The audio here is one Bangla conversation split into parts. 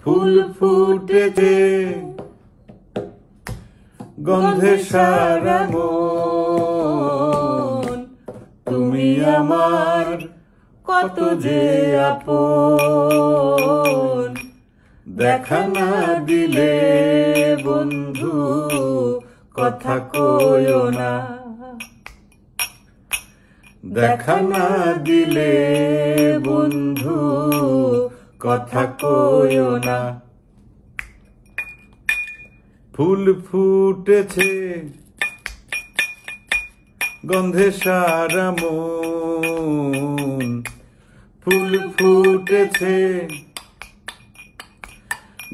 ফুল ফুটেছে গন্ধে সারা মন, তুমি আমার কত যে আপন। দেখা না দিলে বন্ধু কথা কইও না, দেখা না দিলে বন্ধু কথা কইও না। ফুল ফুটেছে গন্ধে সারা মন, ফুল ফুটেছে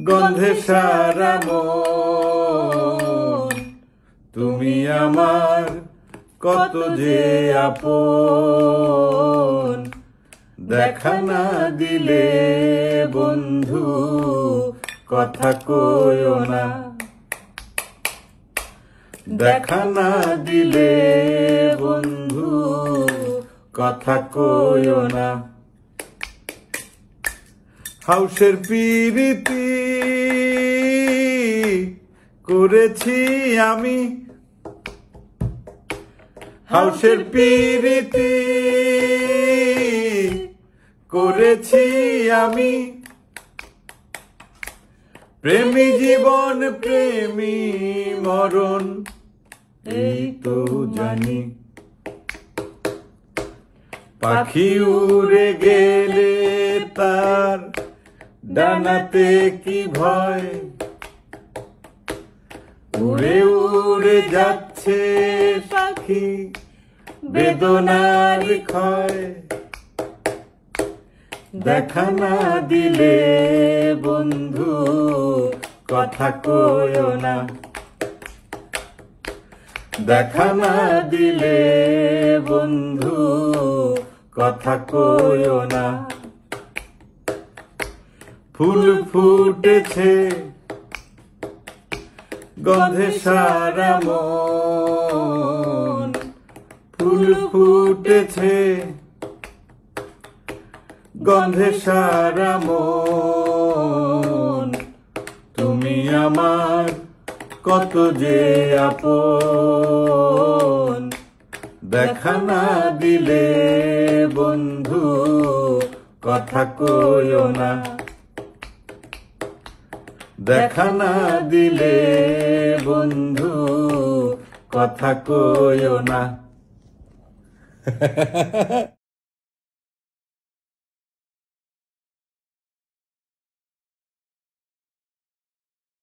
গন্ধে সারা মন, তুমি আমার কত যে আপন। দেখা না দিলে বন্ধু কথা কইও না, দেখা না দিলে বন্ধু কথা কইও না। হাউসের পিরিতি করেছি আমি, হাউসের পিরিতি করেছি আমি, প্রেমী জীবন প্রেমী মরণ এই তো জানি। পাখি উড়ে গেলে তার ডানাতে কি ভয়, উড়ে উড়ে যাচ্ছে পাখি বেদনার ক্ষয়। দেখা না দিলে বন্ধু কথা কইও না, দেখা না দিলে বন্ধু কথা কইও না। ফুল ফুটেছে গন্ধে সারা মন, ফুল ফুটেছে গন্ধে সারা মন, তুমি আমার কত যে আপন। দেখা না দিলে বন্ধু কথা কইও না, দেখা না দিলে বন্ধু কথা কইও না।